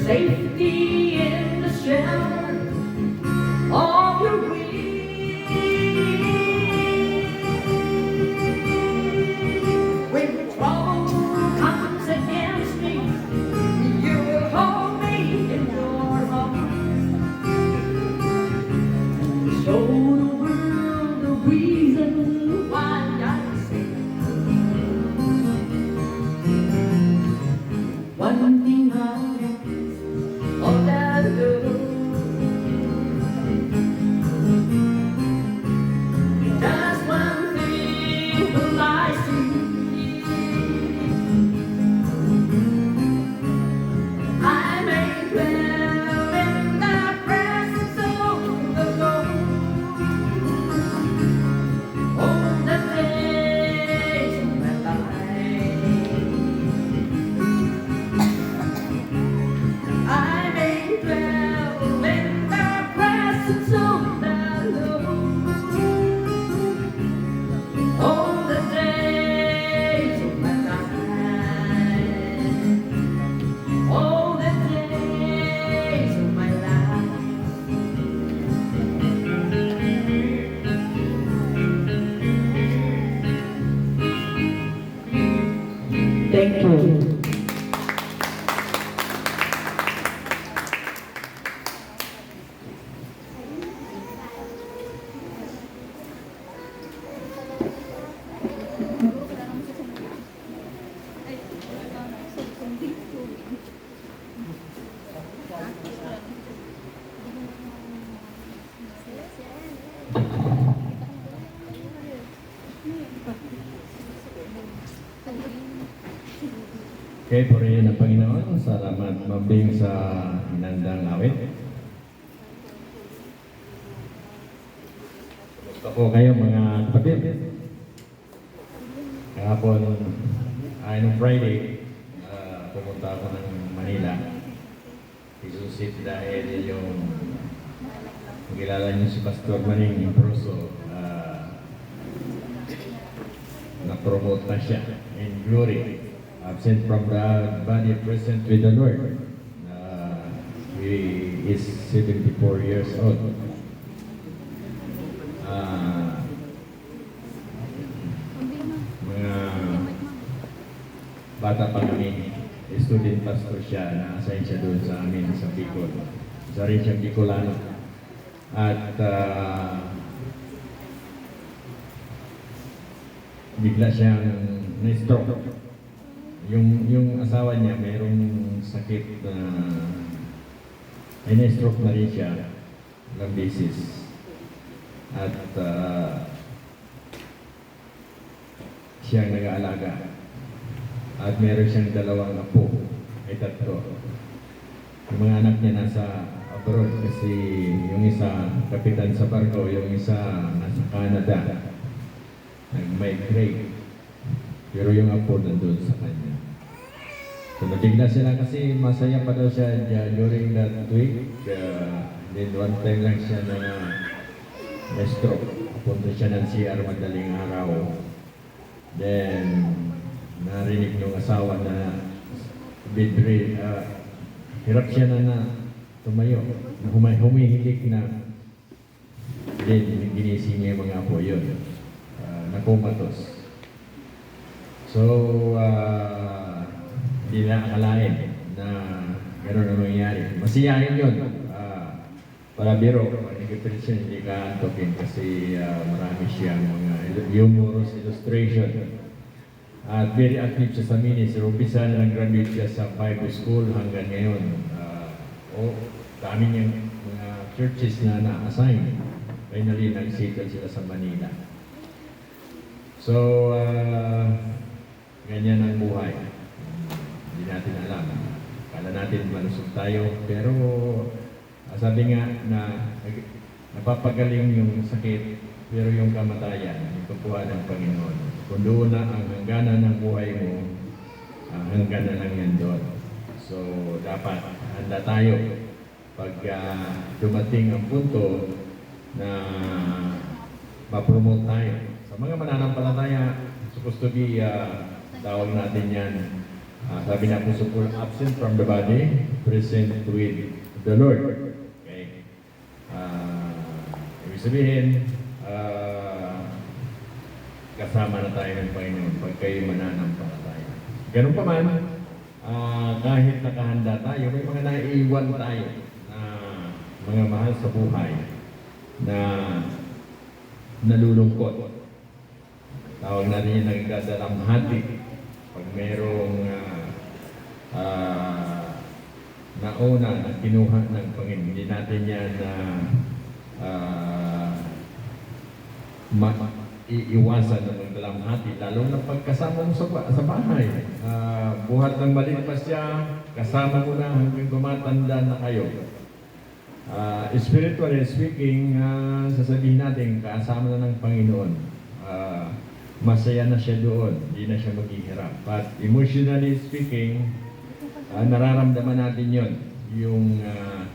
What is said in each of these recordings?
Safety in the shelter of your wings. When trouble comes against me, you will hold me in your arms. Show the world the reason why I sing. One thing I all that love, just one thing will I see. I may dwell in the presence of the Lord all the days of my life. I may dwell in the presence of the Lord all the days of my life, all the days of my life. Thank you. Okay, purihin ng Panginoon. Salamat mabing sa hinandang awit. Gusto ko kayo mga kapatid. Kahapon, nung Friday, pumunta ako ng Manila. Isusit dahil yung kilala niyo si Pastor Maning Improso, na-promote na siya in glory. Absent from the body, present with the Lord. He is 74 years old. Mga bata pa namin, student pastor siya, na-assign siya doon sa amin sa Bicol. Isa rin siyang Bicolano. At bigla siyang na-stroke. Yung asawa niya mayroong sakit na na-stroke na rin siya ilang beses. At siyang nag-aalaga. At meron siyang dalawang apo, ay tatlo. Yung mga anak niya nasa abroad kasi yung isa kapitan sa barko, yung isa nasa Canada. Nag-migrate. Pero yung apo nandun sa kanya. So nabigla sila kasi masaya pa daw siya during that week. Then one time lang siya na stroke. Punta siya ng CR madaling araw. Then narinig ng asawa na hirap siya na tumayo. Na humihilik na. Then ginising niya yung mga apo yun. Nakumatos. So, hindi na akalain na gano'n ang nangyayari. Masiyahin yun. Para biro, nag-present hindi ka antokin kasi marami siyang mga humorous illustration. At very active siya sa ministry. Umpisa na nag-graduate siya sa Bible School hanggang ngayon. Dami niyang mga churches na na-assign. Finally, nag-settle sila sa Manila. So, ganyan ang buhay. Hindi natin alam. Kala natin malusog tayo. Pero, sabi nga na napapagaling yung sakit, pero yung kamatayan, yung kukuha ng Panginoon. Kung doon na ang hangganan ng buhay mo, hangganan lang yan doon. So, dapat handa tayo pag dumating ang punto na ma-promote tayo. Sa mga mananampalataya, supposed to be, tawag natin yan, sabi na po, absent from the body, present with the Lord. Okay? Ibig sabihin, kasama na tayo ng Panginoon pag kayo mananampalataya. Ganun pa man, kahit nakahanda tayo, may mga naiiwan tayo na mga mahal sa buhay na nalulungkot. Tawag natin yung nagdadalamhati. Pag mayroong nauna na kinuha ng Panginoon, hindi natin yan iiwasan na magdalamhati, lalo na pagkasama mo sa bahay. Buhat ng balik pa siya, kasama mo na hanggang tumatanda na kayo. Spiritually speaking, sasabihin natin, kasama na ng Panginoon. Masaya na siya doon, hindi na siya maghihirap. But emotionally speaking, nararamdaman natin yon, yung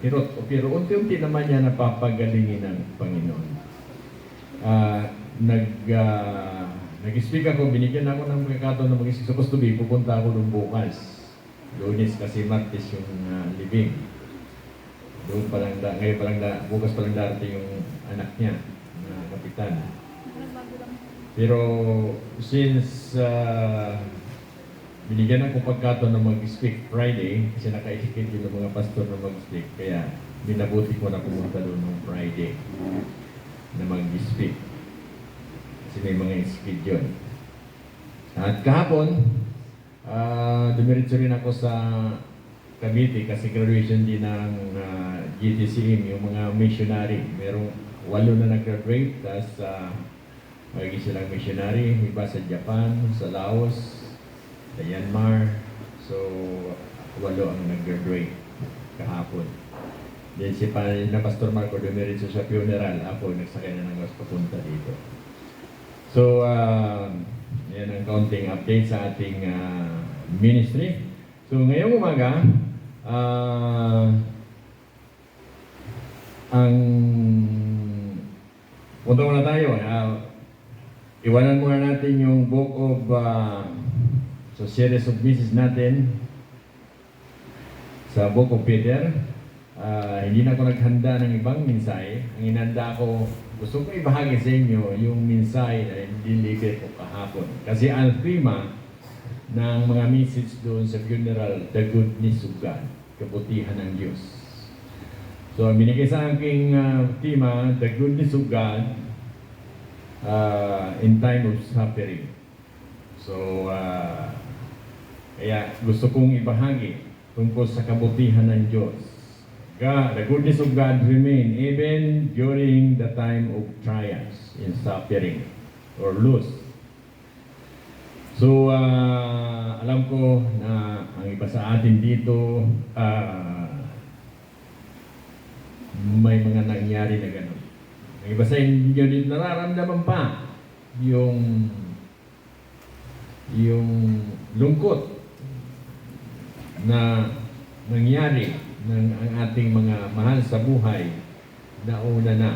kirot. Pero unti-unti naman niya napapagalingin ng Panginoon. Nag-speak ako, binigyan ako ng pagkakataon na mag-speak. Supposed to be, pupunta ako doon bukas. Lunes kasi Martes yung living. Doon pa lang, ngayon pa lang, bukas pa lang darating yung anak niya, na kapitan. Pero since binigyan ako pagkataon na mag-speak Friday, kasi naka-execute yung mga pastor na mag-speak, kaya minabuti ko na pumunta doon ng Friday na mag-speak. Kasi may mga schedule. At kahapon, dumiretso rin ako sa Cavite kasi graduation din ng GTCM, yung mga missionary. Merong 8 na nag-graduate, tapos magiging silang missionary, iba sa Japan, sa Laos, sa Myanmar. So, 8 ang nag-graduate kahapon. Then si Pastor Marco dumiretso sa funeral. Ako, nagsakay na ng bus papunta dito. So, yan ang kaunting update sa ating ministry. So, ngayong umaga, punta muna tayo. Iwanan muna natin yung book of so series of messages natin sa book of Peter. Hindi na ako naghanda ng ibang mensahe. Ang inanda ko, gusto ko ibahagi sa inyo yung mensahe na deliver ko kahapon. Kasi ang tema ng mga message doon sa funeral, the goodness of God, kabutihan ng Diyos. So, binigay sa aking tema, the goodness of God in time of suffering. So, kaya gusto kong ibahagi tungkol sa kabutihan ng Diyos. God, the goodness of God remain even during the time of trials in suffering or loss. So, alam ko na ang iba sa atin dito, may mga nangyari na gano'n. Ang iba sa inyo dito nararamdaman pa yung lungkot na nangyari ng ang ating mga mahal sa buhay na una na.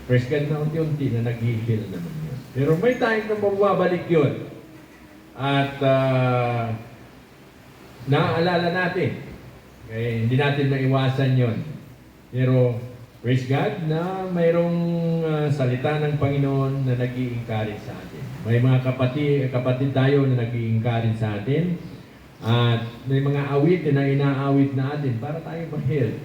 Praise God na unti-unti na nag-heal naman yun. Pero may time na mababalik yun. At naaalala natin. Kaya hindi natin maiwasan yun. Pero praise God na mayroong salita ng Panginoon na nag-i-encourage sa atin. May mga kapatid tayo na nag-i-encourage sa atin. At may mga awit na inaawit natin para tayo ma-heal.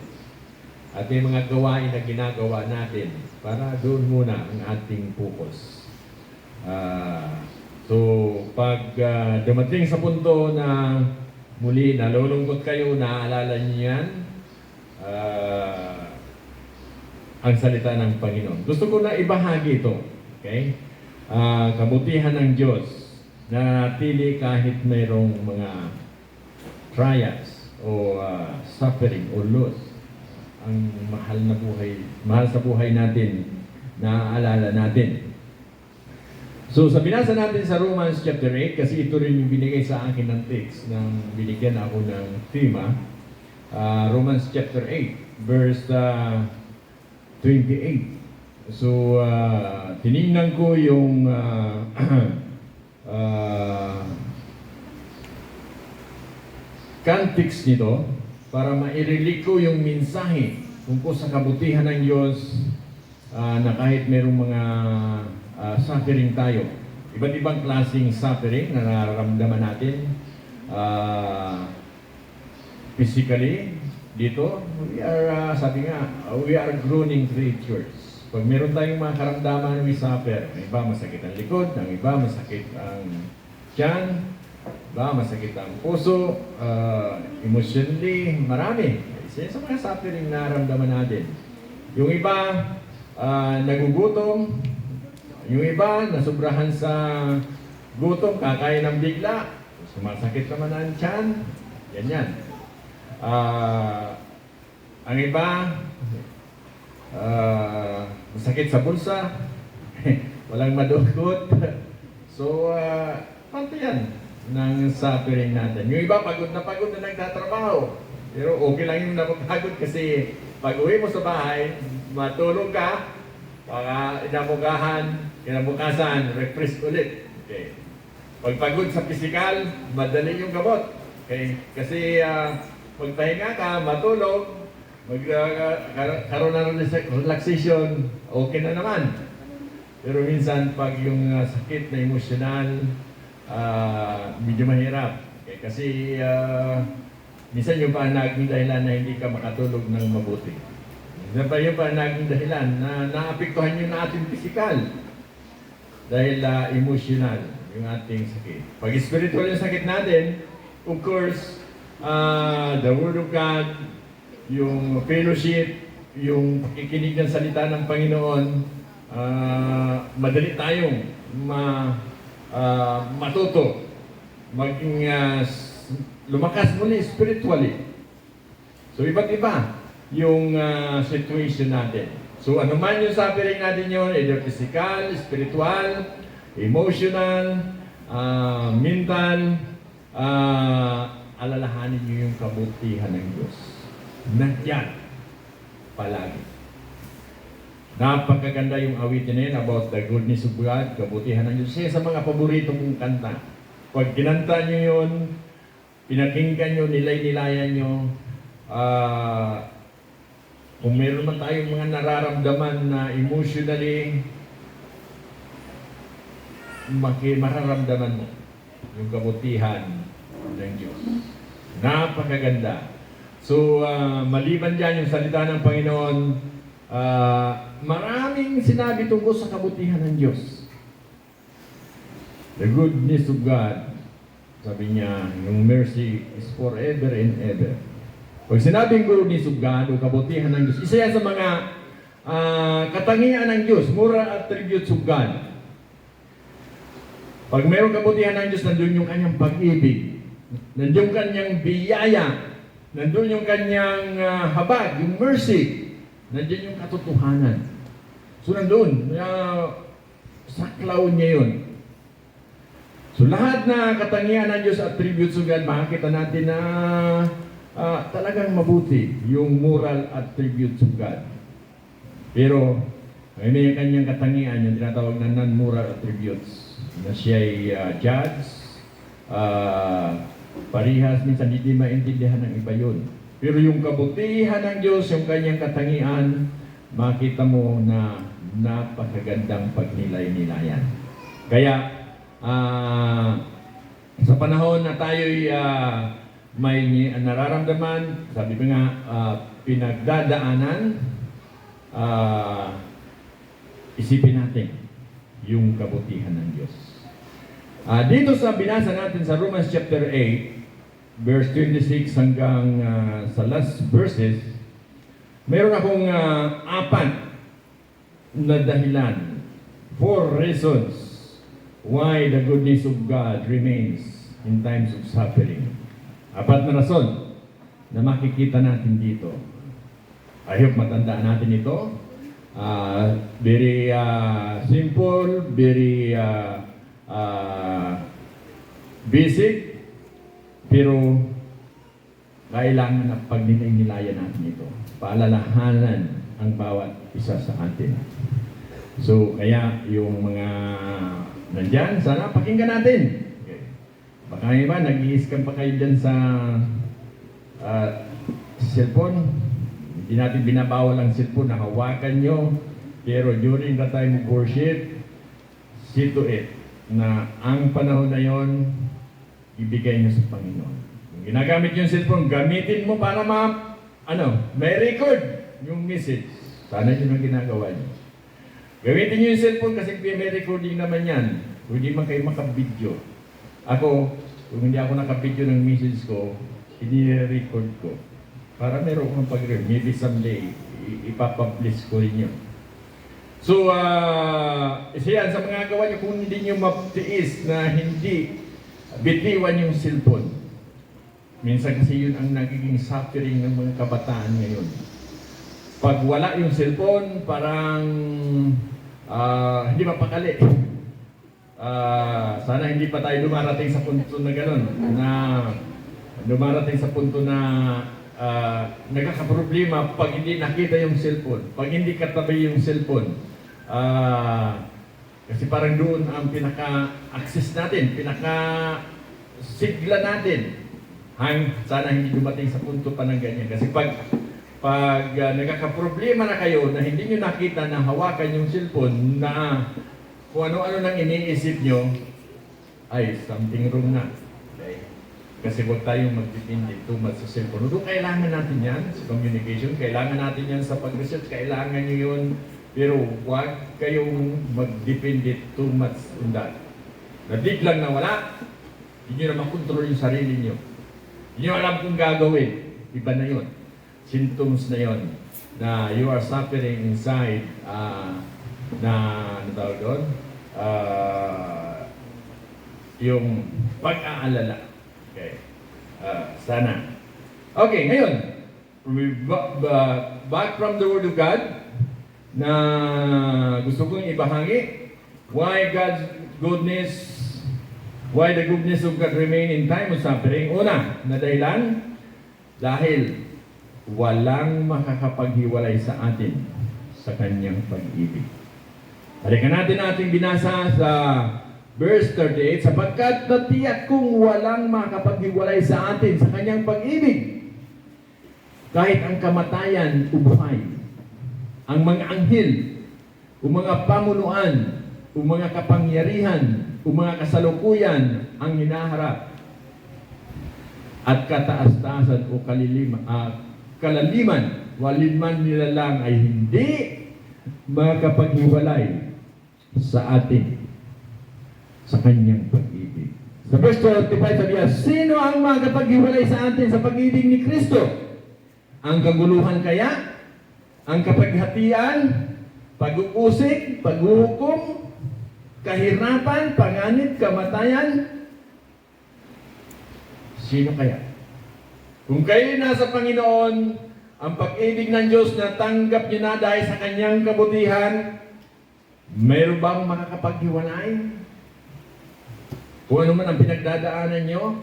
at may mga gawain na ginagawa natin para doon muna ang ating focus. So, pag dumating sa punto na muli nalulungkot kayo, naaalala niyo yan, ang salita ng Panginoon. Gusto ko na ibahagi ito. Okay? Kabutihan ng Diyos na natili kahit mayroong mga trials o suffering o loss. Ang mahal sa buhay natin, naaalala natin. So sa binasa natin sa Romans chapter 8, kasi ito rin yung binigay sa akin ng text nang binigyan ako ng tema, Romans chapter 8, verse 28. So tinignan ko yung context nito para mairelate ko yung mensahe tungkol sa kabutihan ng Diyos na kahit mayroong mga suffering tayo. Iba't ibang klaseng suffering na nararamdaman natin. Physically, dito, we are, sabi nga, we are groaning creatures. Pag meron tayong mga karamdaman, we suffer. Ang iba masakit ang likod, ang iba masakit ang tiyan, masakit ang puso, emotionally, marami. Isa sa mga suffering na naramdaman natin. Yung iba, nagugutom. Yung iba, nasubrahan sa gutom, kakain ng bigla. Sumasakit naman ang tiyan. Yan. Ang iba, masakit sa bulsa. Walang madugot. So, panto yan ng suffering natin. Yung iba, pagod na nagtatrabaho. Pero okay lang yung napapagod kasi pag uwi mo sa bahay, matulog ka, kinabukasan, refresh ulit. Okay. Pag pagod sa physical, madali yung gamot. Okay. Kasi magpahinga ka, matulog, karoon na ng relaxation, okay na naman. Pero minsan, pag yung sakit na emosyonal, medyo mahirap. Okay, kasi minsan yung pa naging dahilan na hindi ka makatulog ng mabuti. Minsan pa yung pa naging dahilan na naapektuhan yung ating physical dahil emotional yung ating sakit. Pag spiritual yung sakit natin, of course, the Word of God, yung fellowship, yung pakikinig ng salita ng Panginoon, madali tayong matuto, maging lumakas muli spiritually. So iba't iba yung situation natin. So ano man yung suffering natin yun, either physical, spiritual, emotional, mental, alalahanin nyo yung kabutihan ng Diyos. Nandiyan palagi. Napakaganda yung awitin na yun about the goodness of God, kabutihan ng Diyos. Siya sa mga paborito mong kanta. Pag kinanta nyo yun, pinakinggan nyo, nilay-nilayan nyo, kung meron man tayong mga nararamdaman na emotionally, mararamdaman mo yung kabutihan ng Diyos. Napakaganda. So, maliban dyan yung salita ng Panginoon, maraming sinabi tungkol sa kabutihan ng Diyos. The goodness of God, sabi niya, yung mercy is forever and ever. Pag sinabing goodness of God o kabutihan ng Diyos, isa yan sa mga katangian ng Diyos, moral attributes of God. Pag mayroong kabutihan ng Diyos, nandun yung kanyang pag-ibig, nandun yung kanyang biyaya, nandun yung kanyang habag, yung mercy, nandun yung katotohanan. So nandun, saklaw niya yun. So lahat na katangian ng Diyos, attributes of God, makikita natin na talagang mabuti yung moral attributes of God. Pero may kanyang katangian, yung tinatawag na non-moral attributes, na siya ay judge, parihas, minsan hindi maintindihan ng iba yun. Pero yung kabutihan ng Diyos, yung kanyang katangian, makita mo na napakagandang pagnilay-nilayan. Kaya, sa panahon na tayo'y may nararamdaman, sabi ko nga, pinagdadaanan, isipin natin yung kabutihan ng Diyos. Dito sa binasa natin sa Romans chapter 8, verse 26 hanggang sa last verses, meron akong apat na dahilan, 4 reasons why the goodness of God remains in times of suffering. Apat na rason na makikita natin dito. I hope matandaan natin ito. Very simple, very basic, pero kailangan na pagninay-nilayan natin ito. Paalalahanan ang bawat isa sa atin. So, kaya yung mga nandyan, sana pakinggan natin. Okay. Baka iba, nag-i-scam pa kayo dyan sa cellphone. Hindi natin binabawal ang cellphone na hawakan nyo. Pero during the time of worship, see to it na ang panahon na yon ibigay nyo sa Panginoon. Kung ginagamit yung cellphone, gamitin mo para may record yung message. Sana yun ang ginagawa nyo. Gamitin nyo yung cellphone kasi may recording naman yan. Kung hindi man kayo makabidyo. Ako, kung hindi ako nakabidyo ng message ko, ini-record ko. Para meron kong pag-record. Maybe someday, ipapublish ko rin yun. So, isa yan sa mga gawa nyo kung hindi nyo matiis na hindi bitiwan yung cellphone. Minsan kasi yun ang nagiging suffering ng mga kabataan ngayon. Pag wala yung cellphone, parang hindi mapakali. Sana hindi pa tayo dumarating sa punto na gano'n. Dumarating sa punto na nagkakaproblema pag hindi nakita yung cellphone. Pag hindi katabi yung cellphone. Kasi parang doon ang pinaka-access natin, pinaka-sigla natin. Sana hindi dumating sa punto pa ng ganyan. Kasi pag nagkakaproblema na kayo na hindi nyo nakita na hawakan yung cellphone na kung ano-ano nang iniisip nyo, ay, something wrong na. Okay? Kasi huwag tayong magdepende too much sa cellphone. Doon kailangan natin yan sa communication, kailangan natin yan sa pag-research, kailangan nyo yun. Pero huwag kayong magdepende too much on that. Na biglang nawala, hindi nyo na makontrol yung sarili nyo. Hindi nyo alam kung gagawin. Iba na yun. Symptoms na yon na you are suffering inside na ano tawag doon? Yung pag-aalala. Okay. Sana. Okay, ngayon, back from the Word of God na gusto kong ibahagi why the goodness of God remain in time of suffering. Una, na dahilan, dahil walang makakapaghiwalay sa atin sa kanyang pag-ibig. Balikan natin ating binasa sa verse 38, sapagkat natiyak kung walang makakapaghiwalay sa atin sa kanyang pag-ibig, kahit ang kamatayan o buhay, ang mga anghel, o mga pamunuan, o mga kapangyarihan, o mga kasalukuyan ang hinaharap, at kataas-taasan o kalaliman, walinman nila lang ay hindi makapaghiwalay sa atin sa kanyang pag-ibig. Sa verse 25 sabi niya, sino ang makapaghiwalay sa atin sa pag-ibig ni Kristo? Ang kaguluhan kaya? Ang kapaghatian? Pag-uusig? Paghuhukom? Kahirapan? Panganib? Kamatayan? Sino kaya? Kung kayo nasa Panginoon, ang pag-ibig ng Diyos na tanggap niyo na dahil sa kanyang kabutihan, mayroon bang makakapaghiwalay? Kung ano man ang pinagdadaanan nyo,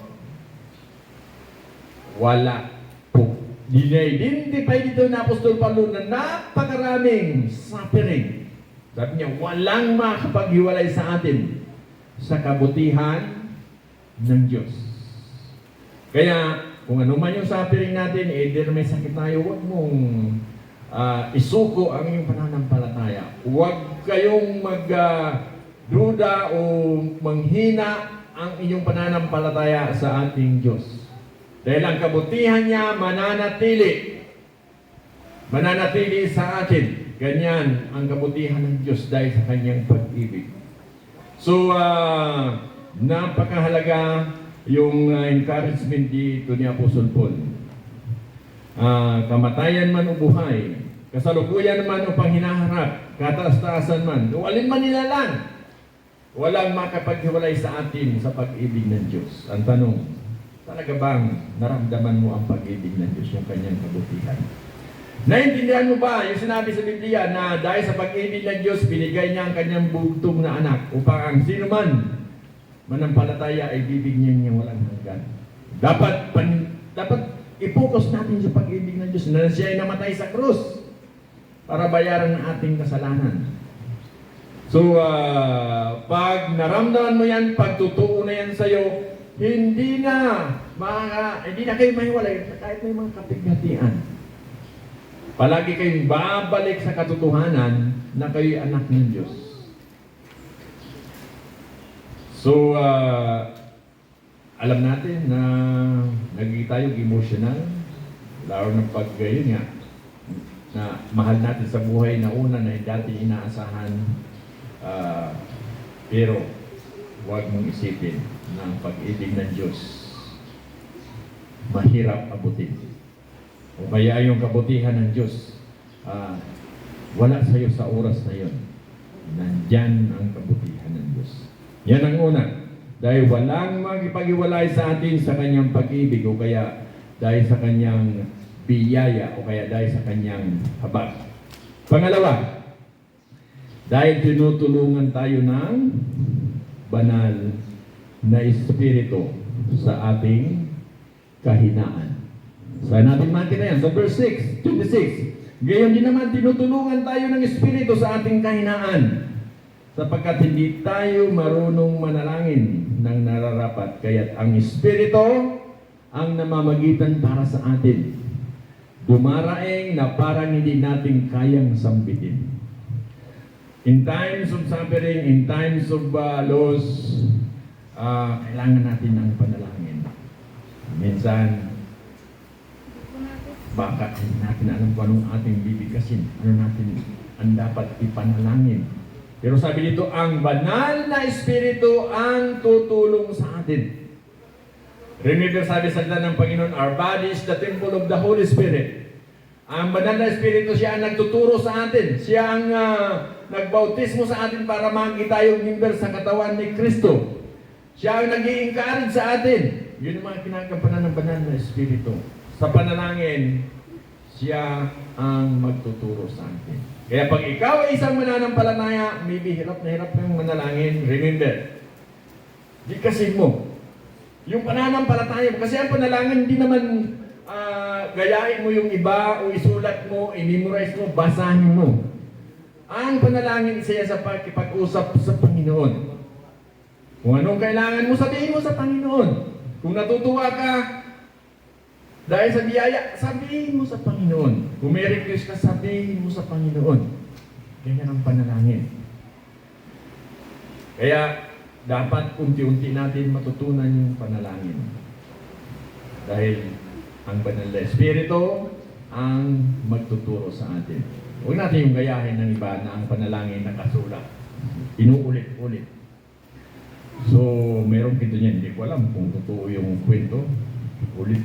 wala po. Dina-identify dito na Apostol Paulo na napakaraming suffering. Sabi niya, walang makakapaghiwalay sa atin sa kabutihan ng Diyos. Kaya, kung ano man yung suffering natin, either may sakit tayo, huwag mong isuko ang iyong pananampalataya. Huwag kayong magduda o manghina ang inyong pananampalataya sa ating Diyos. Dahil ang kabutihan niya mananatili mananatili sa atin. Ganyan ang kabutihan ng Diyos dahil sa kanyang pag-ibig. So, napakahalaga yung encouragement dito ni Apostol Paul. Kamatayan man o buhay, kasalukuyan man o panghinaharap, kataas-taasan man, o alin man nilalang, walang makapaghiwalay sa atin sa pag-ibig ng Diyos. Ang tanong, talaga bang naramdaman mo ang pag-ibig ng Diyos, yung kanyang kabutihan? Naintindihan mo ba yung sinabi sa Biblia na dahil sa pag-ibig ng Diyos, binigay niya ang kanyang bugtong na anak upang ang sino man manampalataya ay bibigyan niya walang hanggan. Dapat i-focus natin sa pag-ibig ng Diyos na siya ay namatay sa krus para bayaran ang ating kasalanan. So, pag naramdaman mo yan, pag totoo na yan sa'yo, hindi na kayo mahiwalay kahit may mga kapighatian. Palagi kayong babalik sa katotohanan na kayo'y anak ng Diyos. So, alam natin na nagiging tayo emotional, lalo ng pag-gayon nga, na mahal natin sa buhay na una na dati inaasahan, pero huwag mong isipin na ang pag-ibig ng Diyos mahirap abutin. O kaya yung kabutihan ng Diyos, wala sa iyo sa oras na yon. Nandyan ang kabutihan ng Diyos. Yan ang una. Dahil walang magipag-iwalay sa atin sa kanyang pag-ibig o kaya dahil sa kanyang biyaya o kaya dahil sa kanyang habag. Pangalawa, dahil tinutulungan tayo ng banal na espiritu sa ating kahinaan. Saan natin makita yan? Sa verse 26. Gayon din naman, tinutulungan tayo ng Espiritu sa ating kahinaan, sapagkat hindi tayo marunong manalangin ng nararapat. Kaya't ang Espiritu ang namamagitan para sa atin. Dumaraing na parang hindi natin kayang sambitin. In times of suffering, in times of loss, kailangan natin ng panalangin. Minsan, baka hindi natin alam kung anong ating bibigkasin, ano natin ang dapat ipanalangin. Pero sabi dito, ang banal na Espiritu ang tutulong sa atin. Remember, sabi sa salita ng Panginoon, our body is the temple of the Holy Spirit. Ang banal na Espiritu, siya ang nagtuturo sa atin. Siya ang nagbautismo sa atin para maging tayong member sa katawan ni Kristo. Siya ang nag-i-encourage sa atin. Yun ang mga kinakampanan ng banal na Espiritu. Sa panalangin, siya ang magtuturo sa atin. Kaya pag ikaw ay isang mananampalataya, maybe hirap na hirap kang manalangin, remember, di kasi mo. Yung pananampalataya, kasi ang panalangin, hindi naman gayahin mo yung iba o isulat mo, i-memorize mo, basahin mo. Ang panalangin isa sa pag-usap sa Panginoon. Kung anong kailangan mo, sabihin mo sa Panginoon. Kung natutuwa ka, dahil sa biyaya, sabihin mo sa Panginoon. Kung may request ka, sabihin mo sa Panginoon. Ganyan ang panalangin. Kaya, dapat unti-unti natin matutunan yung panalangin. Dahil, ang banal na Espiritu ang magtuturo sa atin. Huwag natin yung gayahin ng iba na ang panalangin nakasulat. Inuulit-ulit. So, meron kito niyan. Hindi ko alam kung totoo yung kwento. Ulit.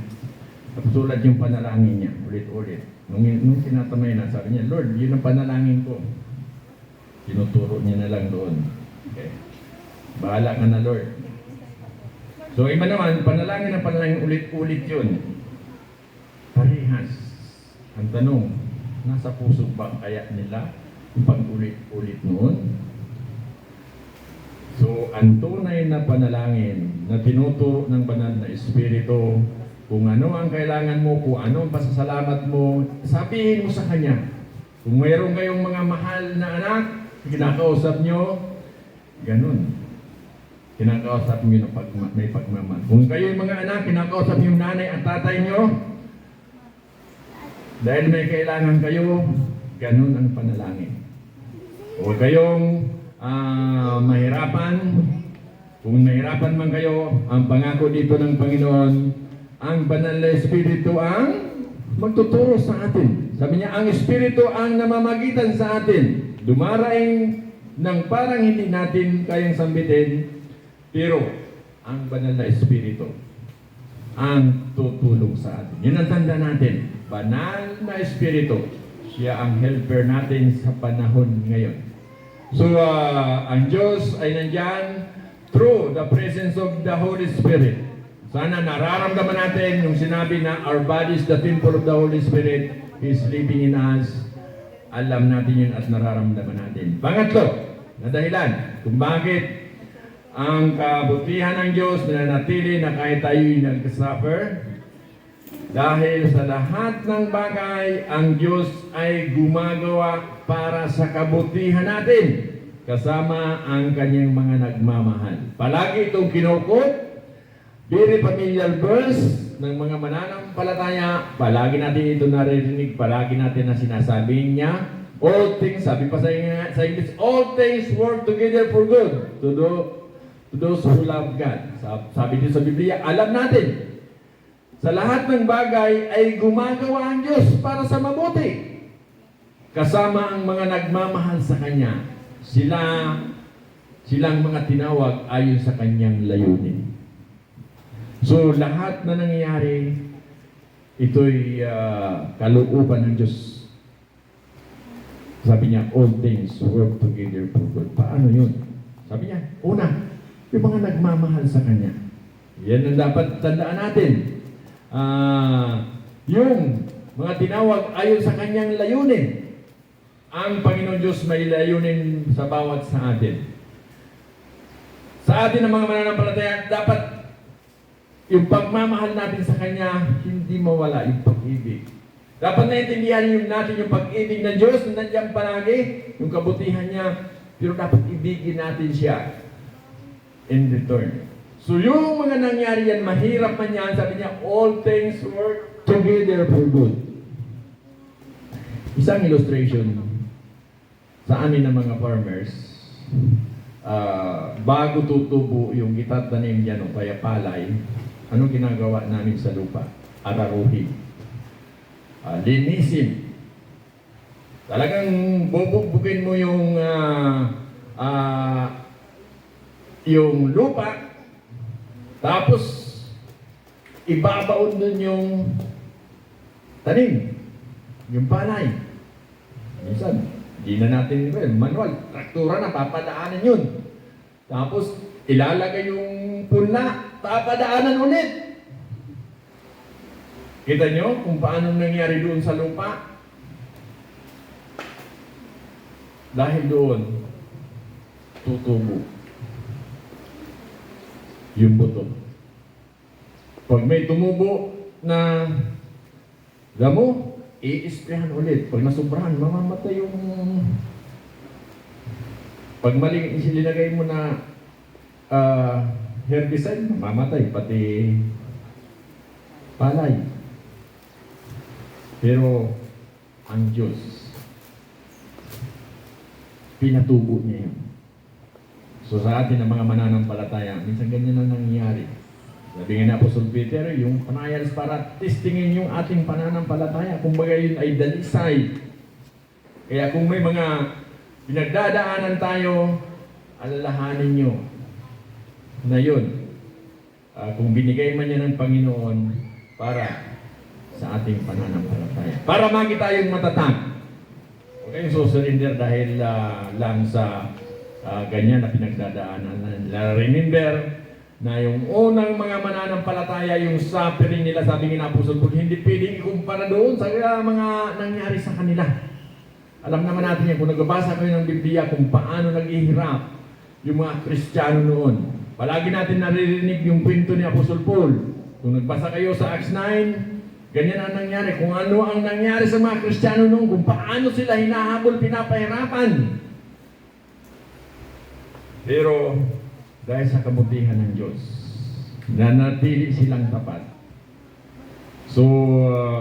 Sulat yung panalangin niya, ulit-ulit. Nung tinatamay na, sabi niya, Lord, yun ang panalangin ko. Tinuturo niya na lang doon. Okay. Bahala ka na, Lord. So, iba naman, panalangin na panalangin, ulit-ulit yun. Parehas. Ang tanong, nasa puso ba kaya nila pag ulit-ulit noon? So, ang tunay na panalangin na tinuturo ng banal na Espiritu, kung ano ang kailangan mo, kung ano ang pasasalamat mo, sabihin mo sa Kanya. Kung mayroon kayong mga mahal na anak, kinakausap nyo, ganun. Kinakausap nyo na may pagmamahal. Kung kayo yung mga anak, kinakausap yung nanay at tatay nyo, dahil may kailangan kayo, ganun ang panalangin. Huwag kayong mahirapan. Kung mahirapan man kayo, ang pangako dito ng Panginoon, ang banal na Espiritu ang magtuturo sa atin Sabi niya, ang Espiritu ang namamagitan sa atin. Dumaraing ng parang hindi natin kayang sambitin, pero ang banal na Espiritu ang tutulong sa atin. Yun ang tanda natin. Banal na Espiritu. Siya ang helper natin sa panahon ngayon. So, ang Diyos ay nandyan through the presence of the Holy Spirit. Sana nararamdaman natin yung sinabi na our body is the temple of the Holy Spirit. He is living in us. Alam natin yun at nararamdaman natin. Pangatlo, na dahilan kung bakit ang kabutihan ng Diyos na nanatili na kahit tayo'y nag-suffer. Dahil sa lahat ng bagay, ang Diyos ay gumagawa para sa kabutihan natin. Kasama ang kanyang mga nagmamahal. Palagi itong kinukot, very familiar verse ng mga mananampalataya. Palagi natin ito naririnig, palagi natin na sinasabi niya. All things, sabi pa sa English, all things work together for good to those who love God. Sabi din sa Biblia, alam natin, sa lahat ng bagay ay gumagawa ang Diyos para sa mabuti. Kasama ang mga nagmamahal sa Kanya. Silang mga tinawag ayon sa Kanyang layunin. So, lahat na nangyayari, ito'y kalooban ng Diyos. Sabi niya, all things work together for good. Paano yun? Sabi niya, una, yung mga nagmamahal sa Kanya. Yan ang dapat tandaan natin. Yung mga tinawag ayon sa Kanyang layunin. Ang Panginoon Diyos may layunin sa bawat sa atin. Sa atin ang mga mananampalataya, dapat yung pagmamahal natin sa Kanya, hindi mawala yung pag-ibig. Dapat naintindihan yung natin yung pag-ibig ng Diyos na nandiyan palagi, yung kabutihan niya, pero dapat ibigin natin siya in return. So yung mga nangyari yan, mahirap man yan, sabi niya, all things work together for good. Isang illustration sa amin ng mga farmers, bago tutubo yung itatanim dyan o kaya palay, anong ginagawa namin sa lupa? Araruhin. Linisin. Talagang bubugbugin mo yung lupa, tapos ibabaon dun yung tanim, yung palay. Minsan, hindi na natin manual, traktura na, papadaanan yun. Tapos, ilalagay yung puna, papadaanan ulit. Kita nyo kung paano nangyari doon sa lupa? Dahil doon, tutubo yung buto. Pag may tumubo na damo, i-isprehan ulit. Pag nasubrahan, mamamatay yung... Pag maling isinilagay mo na herbicide, mamamatay, pati palay. Pero ang Diyos, pinatubo niya yun. So sa atin ang mga mananampalataya, minsan ganyan ang nangyayari. Sabi nga na Apostol Peter, yung panayals para testingin yung ating pananampalataya. Kung bagay yun ay dalisay. Kaya kung may mga pinagdadaanan tayo, alalahanin nyo na yun. Kung binigay man yan ng Panginoon para sa ating pananampalataya. Para magi tayong matatag. Huwag kayong susurrender dahil lang sa ganyan na pinagdadaanan. Remember na yung unang mga mananampalataya, yung suffering nila, sabi ng Apostol Paul, hindi pwedeng ikumpara doon sa mga nangyari sa kanila. Alam naman natin yan, kung nagbabasa kayo ng Biblia, kung paano naghihirap yung mga Kristiyano noon. Palagi natin naririnig yung kwento ni Apostol Paul. Kung nagbasa kayo sa Acts 9, ganyan ang nangyari. Kung ano ang nangyari sa mga Kristiyano noon, kung paano sila hinahabol, pinapahirapan. Pero, dahil sa kabutihan ng Diyos, nanatili silang tapat. So,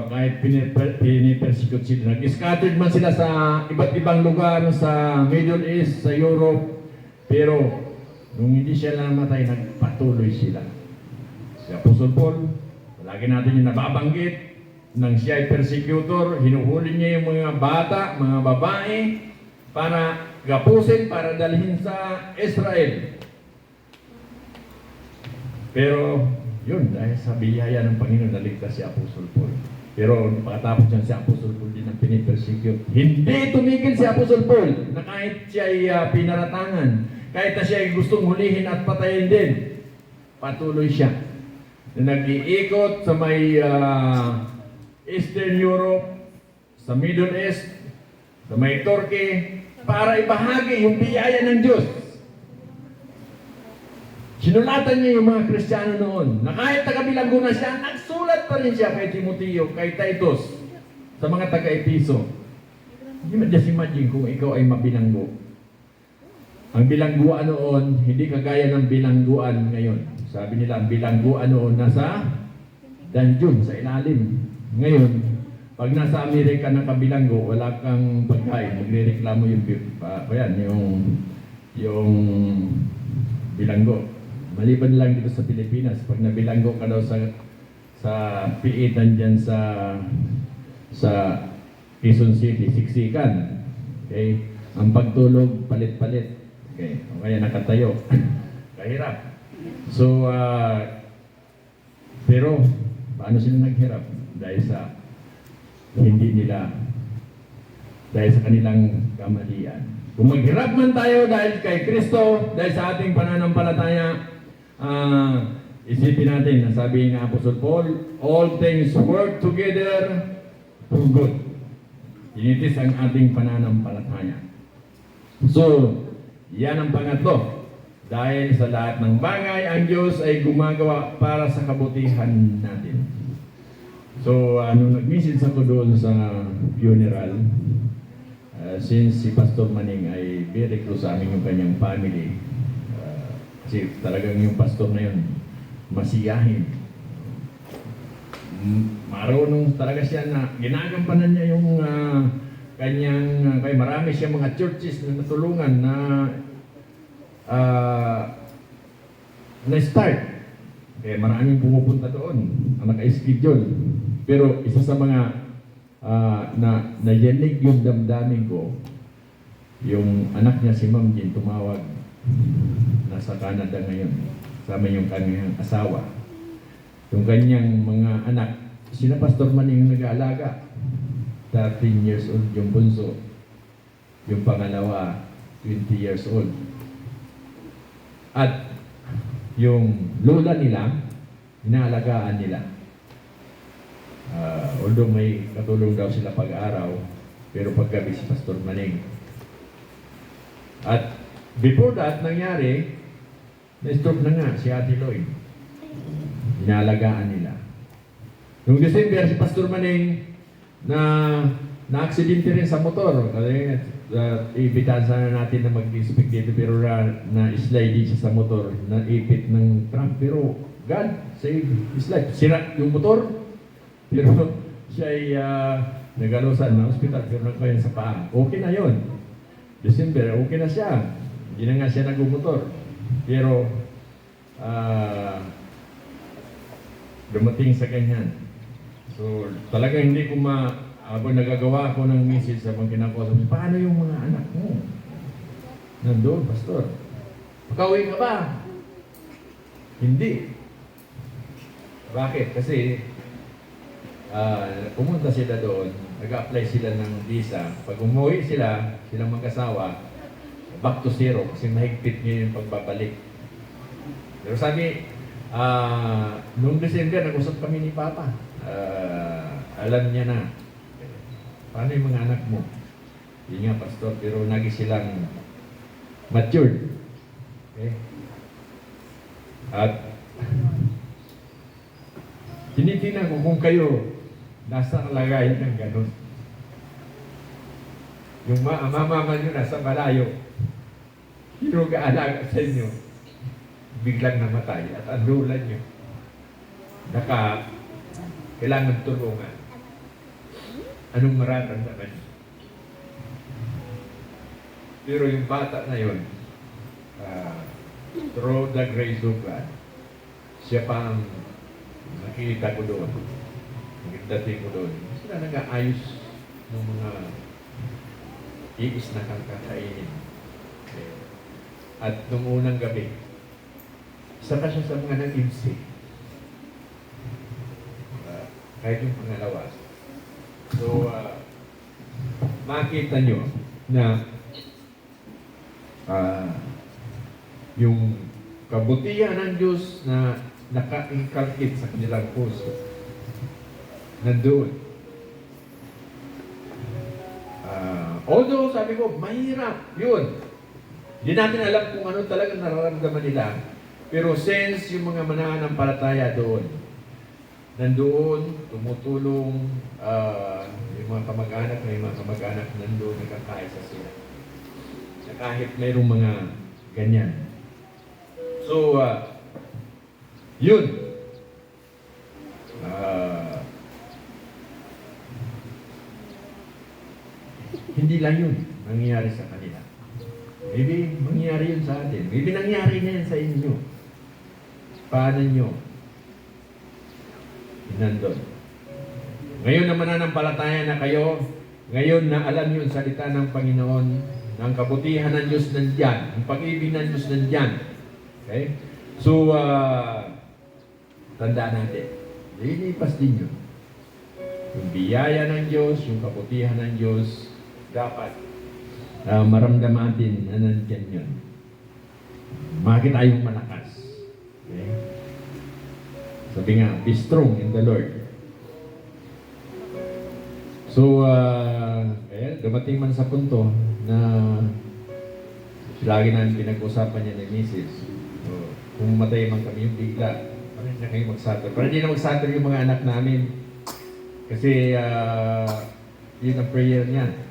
kahit pinipersecute sila, nag-scattered man sila sa iba't ibang lugar sa Middle East, sa Europe, pero nung hindi siya namatay, nagpatuloy sila. Si Apostol Paul, lagi natin yung nababanggit, nang siya ay persecutor, hinuhuli niya yung mga bata, mga babae, para gapusin, para dalhin sa Israel. Pero, yun, dahil sa biyaya ng Panginoon, naligtas si Apostol Paul. Pero pagkatapos niyan si Apostol Paul din ang pinipersecute. Hindi tumigil si Apostol Paul na kahit siya ay pinaratangan, kahit na siya ay gustong hulihin at patayin din, patuloy siya. Nag-iikot sa may Eastern Europe, sa Middle East, sa may Turkey, para ibahagi yung biyaya ng Diyos. Sinulatan niya yung mga Kristiyano noon na kahit taga-bilanggo na siya, nagsulat pa rin siya kay Timoteo, kay Titus, sa mga taga-Episo. Hindi mo just imagine kung ikaw ay mabilanggo. Ang bilangguan noon, hindi kagaya ng bilangguan ngayon. Sabi nila, ang bilangguan noon nasa dungeon, sa ilalim. Ngayon, pag nasa Amerika na kabilanggo, wala kang pagkain, magre-reklamo yung bilanggo. Maliban lang dito sa Pilipinas, pag nabilanggo ka daw sa piitan dyan sa Quezon City, siksikan. Okay? Ang pagtulog, palit-palit. Okay? O kaya nakatayo. Kahirap. So, pero, paano sila naghirap? Dahil sa kanilang kamalian. Kung maghirap man tayo dahil kay Kristo, dahil sa ating pananampalataya, isipin natin, nasabi ng Apostol Paul, all things work together for good. Initis ang ating pananampalataya. So, yan ang pangatlo. Dahil sa lahat ng bagay, ang Diyos ay gumagawa para sa kabutihan natin. So, nung nag-message ako doon sa funeral, since si Pastor Maning ay very close sa amin yung kanyang family, kasi talagang yung pastor na yun, masiyahin. Marunong talaga siya na ginagampanan niya yung kanyang, kaya marami siya mga churches na natulungan na start. Kaya maraming pumupunta doon, ang naka-schedule. Pero isa sa mga nayanig yung damdamin ko, yung anak niya si Ma'am Jean tumawag, nasa Canada ngayon, sama yung kanyang asawa. Yung kanyang mga anak, sina Pastor Maning nag-aalaga. 13 years old yung bunso. Yung pangalawa, 20 years old. At yung lola nila, inaalagaan nila. Although may katulong daw sila pag-araw, pero paggabi si Pastor Maning. At before that, nangyari, na-stroke na nga si Ate Lloyd. Inaalagaan nila. Noong December, si Pastor Maning na-aksidente rin sa motor. Kasi ibitahan sana natin na mag-inspect dito, pero na-slide siya sa motor, na-ipit ng truck. Pero God save his life. Sira yung motor, pero siya ay nagalusan na hospital, pero nagkayan sa paa. Okay na yon. December, okay na siya. Hindi na nga siya nag-motor. Pero dumating sa ganyan. So, talaga hindi ko habang nagagawa ako ng message sa mga kinakausap, paano yung mga anak mo? Nandoon, Pastor. Makauwi ka ba? Hindi. Bakit? Kasi pumunta sila doon, nag-apply sila ng visa. Pag umuwi sila, silang mag-asawa, back to zero kasi mahigpit niya yung pagbabalik. Pero sabi, noong December, nag-usap kami ni Papa. Alam niya na, paano yung mga anak mo? Hindi nga, Pastor, pero nagi silang matured. Okay? At tinitingnan ko kung kayo nasa kalagayan ng ganun. Yung mama nyo nasa malayo, sino ga-alaga sa inyo, biglang namatay at andulan nyo. Kailangan tulungan. Anong mararamdaman niyo? Pero yung bata na yun, through the grace of God, siya pa ang nakikita ko doon. Pagdating ko doon, sila nag-aayos ng mga iis na kakainin. Okay. At nung unang gabi, isa pa siya sa mga nag-imsi. Kahit yung pangalawa. So, makita nyo na yung kabutihan ng Diyos na naka-inculcate sa kanilang puso nandoon. Although, sabi ko, mahirap yun. Hindi natin alam kung ano talaga nararamdaman nila. Pero since yung mga mananampalataya doon, nandoon, tumutulong, yung mga kamag-anak na yung mga kamag-anak nandoon, nagkakaisa sila. Na kahit mayroong mga ganyan. So, yun. Hindi lang yun nangyayari sa kanila. Maybe mangyayari yun sa atin. Maybe nangyayari na yan sa inyo. Paano nyo? Nandun. Ngayon na mananampalataya na kayo, ngayon na alam nyo ang salita ng Panginoon, ng kabutihan ng Diyos nandyan, ang pag-ibig ng Diyos nandyan. Okay? So, tandaan natin, lilipas din yun. Yung biyaya ng Diyos, yung kabutihan ng Diyos, dapat maramdaman natin na nandyan yun. Makita tayong malakas. Okay? Sabi nga, be strong in the Lord. So, dumating man sa punto na lagi namin pinag-usapan niya ni Mrs. So, kung matay man kami yung bigla, parang na kayo mag-satter. Parang hindi na mag-satter yung mga anak namin. Kasi, yun ang prayer niya.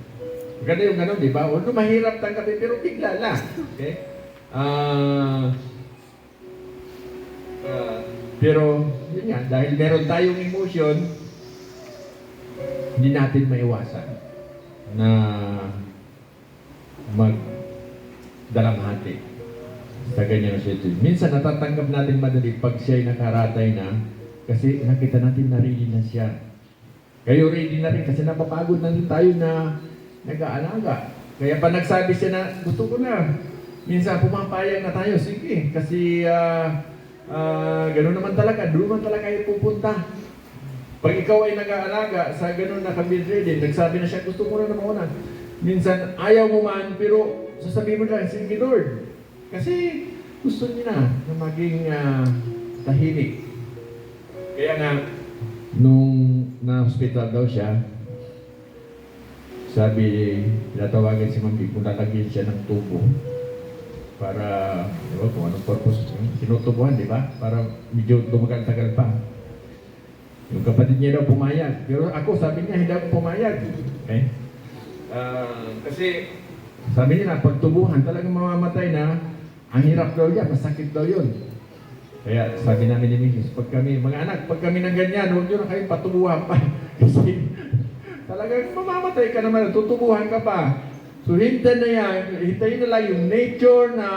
Maganda yung gano'n, di ba? Although mahirap tanggapin, pero bigla lang. Okay? Pero, yun nga, dahil meron tayong emotion, hindi natin maiwasan na magdalamhati sa ganyang situation. Minsan natatanggap natin madali pag siya'y nakaratay na kasi nakita natin na ready na siya. Kayo ready na rin kasi napapagod na rin tayo na nag-aalaga. Kaya pa nagsabi siya na gusto ko na. Minsan pumapayag na tayo. Sige, kasi gano'n naman talaga. Doon naman talaga kayo pupunta. Pag ikaw ay nag-aalaga sa gano'n na kabidreading, nagsabi na siya, gusto mo na mauna. Minsan, ayaw mo man, pero sasabihin mo na, sige Lord. Kasi gusto niya na maging tahimik. Kaya nga, nung na-hospital daw siya, sabi, pinatawagan si Mami kung lalagyan siya ng tubo. Para, di ba, kung anong purpose, tinutubuhan, di ba? Para medyo tumagal-tagal pa. Yung kapatid niya daw pumayag. Pero ako, sabi niya, hindi ako pumayag. Okay? Kasi, sabi niya na, pagtubuhan, talagang mamamatay na, ang hirap daw yan, masakit daw yun. Kaya sabi namin ni Mrs., pag kami, mga anak, pag kami ng ganyan, huwag nyo na kayo patubuhan pa. Kasi, talagang mamamatay ka naman, tutubuhan ka pa. So, hintayin na lang yung nature na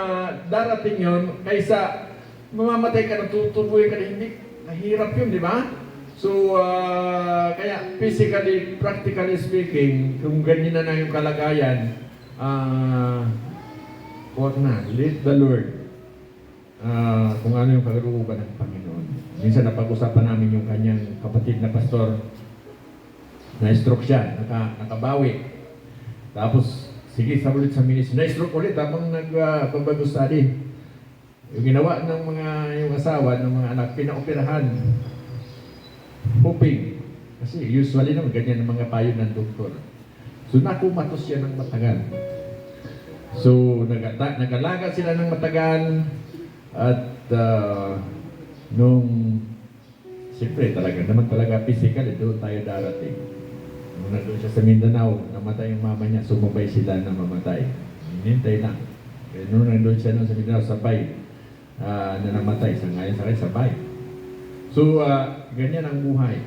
darating yun, kaysa mamamatay ka na, tutubuhin ka na, hindi, nahirap yun, di ba? So, kaya physically, practically speaking, kung ganyan na yung kalagayan, huwag na, let the Lord, kung ano yung kalooban ng Panginoon. Minsan napag-usapan namin yung kanyang kapatid na pastor, na-stroke siya, nakabawi. Tapos, sige, sa ulit sa ministry, na-stroke ulit habang nagbabago study. Yung ginawa ng yung asawa, ng mga anak, pinaoperahan. Hoping. Kasi usually naman, ganyan ang mga payo ng doktor. So, nakumatos siya ng matagal. So, nag-alaga sila ng matagal. At, siyempre, talaga physical, doon tayo darating. Nung nandun siya sa Mindanao, namatay yung mama niya, sumabay sila na mamatay. Hinintay lang. Kaya nung nandun siya sa Mindanao, sabay na namatay. Sa ngayon, sabay. So, ganyan ang buhay.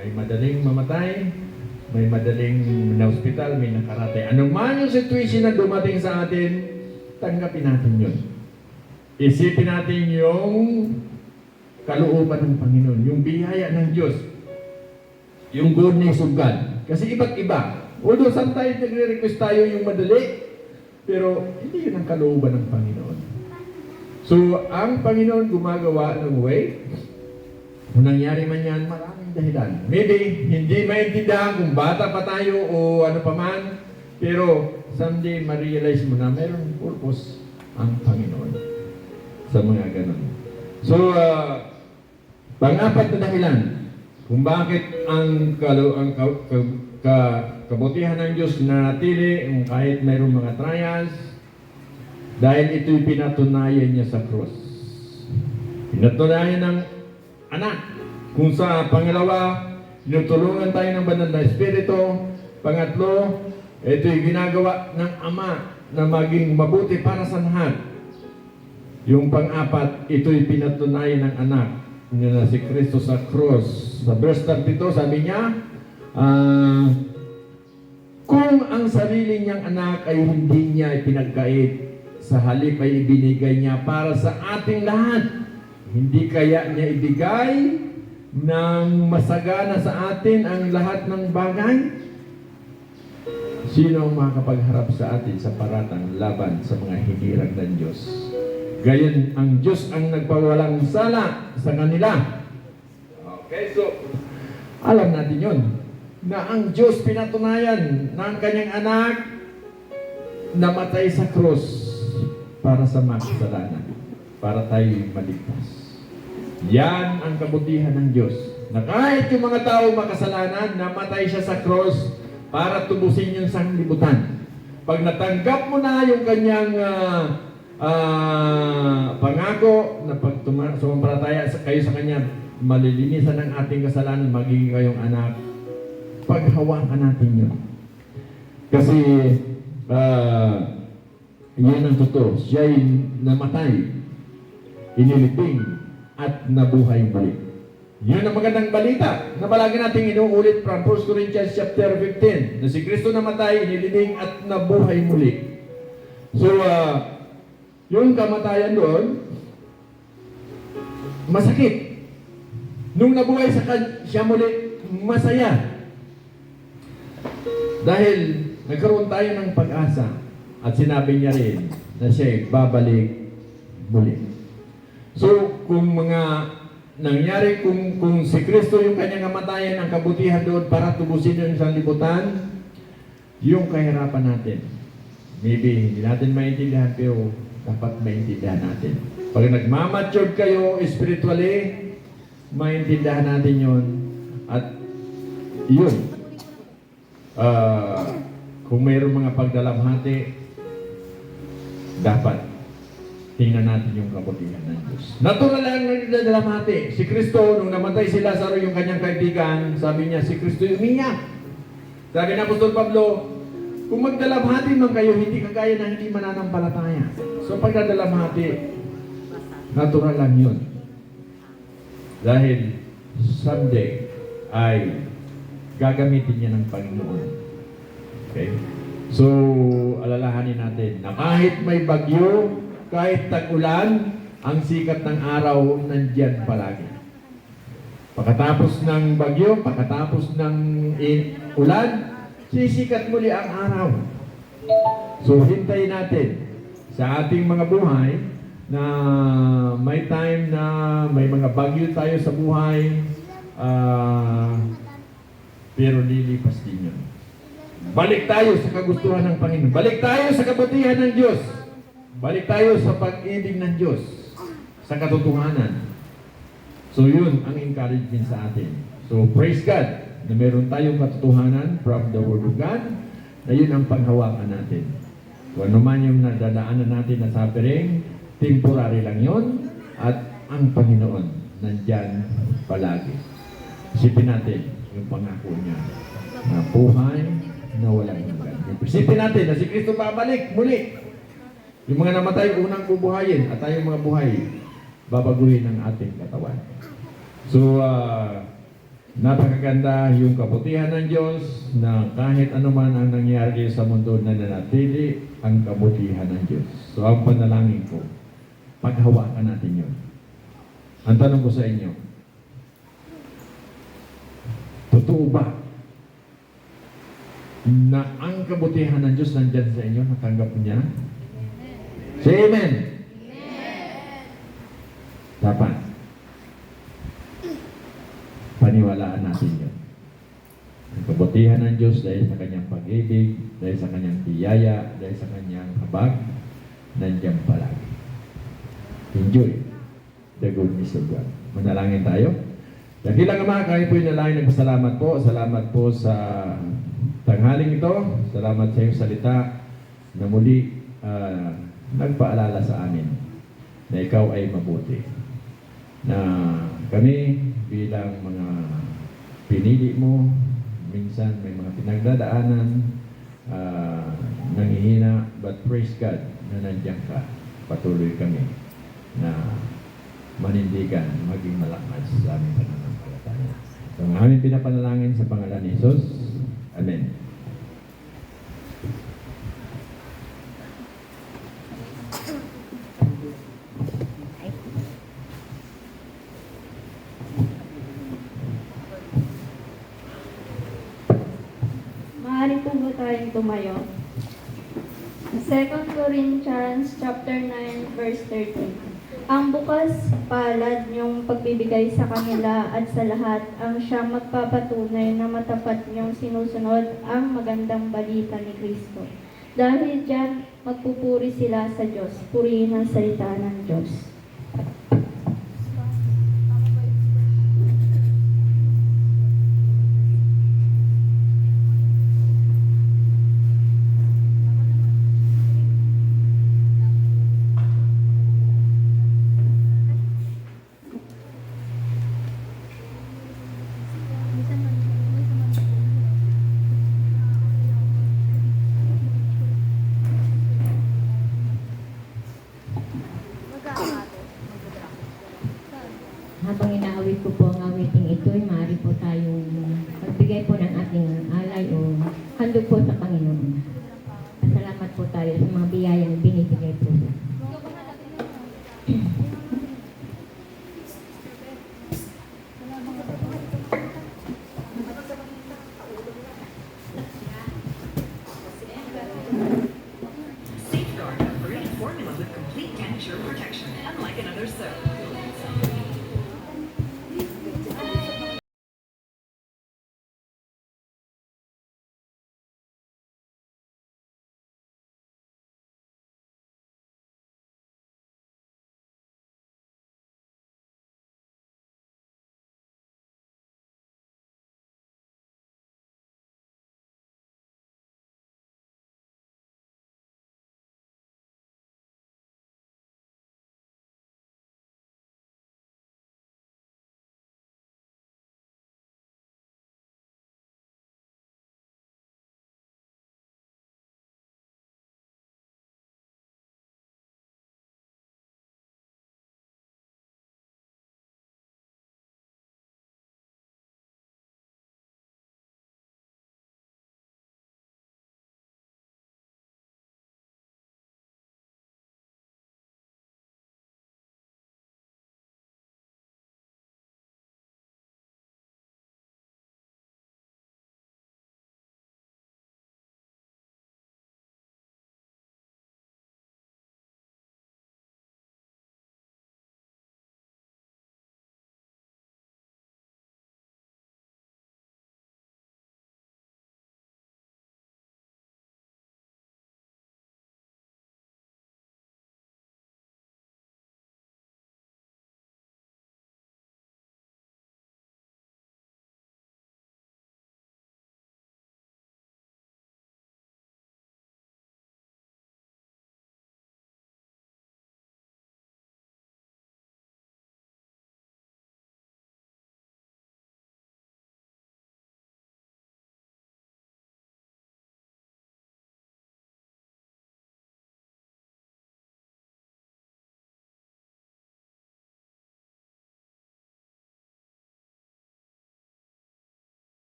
May madaling mamatay, may madaling na-hospital, may nakaratay. Ano man yung situation na dumating sa atin, tanggapin natin yun. Isipin natin yung kalooban ng Panginoon, yung biyaya ng Diyos. yung goodness of God. Kasi iba't iba. Although sometimes nagre-request tayo yung madali, pero hindi yun ang kalooban ng Panginoon. So, ang Panginoon gumagawa ng way. Kung nangyari man yan, maraming dahilan. Maybe, hindi maintindihan kung bata pa tayo o ano pa man, pero someday, ma-realize mo na mayroong purpose ang Panginoon sa mga ganun. So, pang-apat na dahilan kung bakit ang kabutihan ng Diyos na natili kahit mayroong mga trials, dahil ito'y pinatunayan niya sa cross. Pinatunayan ng anak. Kung sa pangalawa, tinutulungan tayo ng banal na Espiritu. Pangatlo, ito'y ginagawa ng Ama na maging mabuti para sa lahat. Yung pang-apat, ito'y pinatunayan ng anak na si Kristo sa cross. Sa verse 32, sabi niya, kung ang sarili niyang anak ay hindi niya ipinagkait, sa halip ay ibinigay niya para sa ating lahat. Hindi kaya niya ibigay ng masagana sa atin ang lahat ng bagay? Sino ang makakapagharap sa atin sa paratang laban sa mga hinirang ng Diyos? Gayon, ang Diyos ang nagpawalang sala sa kanila. Okay, so, alam natin yun, na ang Diyos pinatunayan ng kanyang anak namatay sa krus para sa makasalanan, para tayo maligtas. Yan ang kabutihan ng Diyos. Na kahit yung mga tao makasalanan, namatay siya sa cross para tubusin yung sanglibutan. Pag natanggap mo na yung kanyang pangako na pag sumampalataya kayo sa kanya, malilinisan ng ating kasalanan, magiging kayong anak. Paghawakan natin yun. Kasi yan ang totoo. Siya'y namatay, inilibing, at nabuhay muli. Yun ang magandang balita na palagi nating inuulit from 1 Corinthians chapter 15 na si Kristo namatay, inilibing, at nabuhay muli. So, yung kamatayan doon, masakit. Nung nabuhay siya muli, masaya. Dahil nagkaroon tayo ng pag-asa. At sinabi niya rin na siya'y babalik muli. So, kung mga nangyari, kung si Kristo yung kanyang kamatayan, ang kabutihan doon para tubusin yung isang libutan, yung kahirapan natin. Maybe hindi natin maintindihan, pero dapat maintindihan natin. Pag nagmamature kayo spiritually, maintindihan natin yun. At yun, kung mayroong mga pagdalamhati, dapat tingnan natin yung kabutihan ng Diyos. Natural lang nagdalamhati. Si Kristo, nung namatay si Lazaro, yung kanyang kaibigan, sabi niya, si Kristo umiyak. Sabi na Apostol Pablo, kung magdalamhati man kayo, hindi kagaya na hindi mananampalataya. So pagdadalamhati, natural lang yun. Dahil someday ay gagamitin niya ng Panginoon. Okay? So, alalahanin natin na kahit may bagyo, kahit tag-ulan, ang sikat ng araw nandyan palagi. Pagkatapos ng bagyo, pagkatapos ng ulan, sisikat muli ang araw. So, hintayin natin sa ating mga buhay na may time na may mga bagyo tayo sa buhay, pero lilipas din yun. Balik tayo sa kagustuhan ng Panginoon. Balik tayo sa kabutihan ng Diyos. Balik tayo sa pag-ibig ng Diyos. Sa katotohanan. So yun ang encouragement sa atin. So praise God na meron tayong katotohanan from the Word of God na yun ang panghawakan natin. Kung ano man yung nadadaanan natin na suffering, temporary lang yun at ang Panginoon nandyan palagi. Isipin natin yung pangako niya na buhay na walang hanggan. Isipin natin na si Kristo babalik muli. Yung mga namatay, unang bubuhayin at tayong mga buhay, babaguhin ang ating katawan. So, napakaganda yung kabutihan ng Diyos na kahit anuman ang nangyari sa mundo na nanatili ang kabutihan ng Diyos. So, ang panalangin ko, paghawakan natin yun. Ang tanong ko sa inyo, Totoo ba na ang kabutihan ng Diyos nandyan sa inyo? Natanggap niya? Say amen. Dapat paniwalaan natin yun. Ang kabutihan ng Diyos dahil sa kanyang pag-ibig, dahil sa kanyang tiyaya, dahil sa kanyang habag, nandiyan palagi. Enjoy the goodness of God. Manalangin tayo. Dakilang Ama, kayo po yung nalangin, nagpasalamat po. Salamat po sa tanghaling ito. Salamat sa iyong salita na muli nagpaalala sa amin na ikaw ay mabuti. Na kami bilang mga pinili mo, minsan may mga pinagdadaanan, nanghihina, but praise God na nandiyan ka. Patuloy kami na manindigan, maging malakas sa aming pananampalataya. So, ang aming pinapanalangin sa pangalan ni Jesus. Amen. Maaari po ba tayong tumayo? 2 Corinthians chapter 9 verse 13. Ang bukas palad niyong pagbibigay sa kanila at sa lahat ang siyang magpapatunay na matapat niyong sinusunod ang magandang balita ni Kristo. Dahil diyan, magpupuri sila sa Diyos. Purihin ang salita ng Diyos. Habang inaawit ko po ang awiting ito, maaari po tayong magbigay po ng ating alay o handog po sa Panginoon. Pasalamat po tayo sa mga biyayang binibigay po. Safeguard, a brand formula with complete temperature protection, unlike another soap.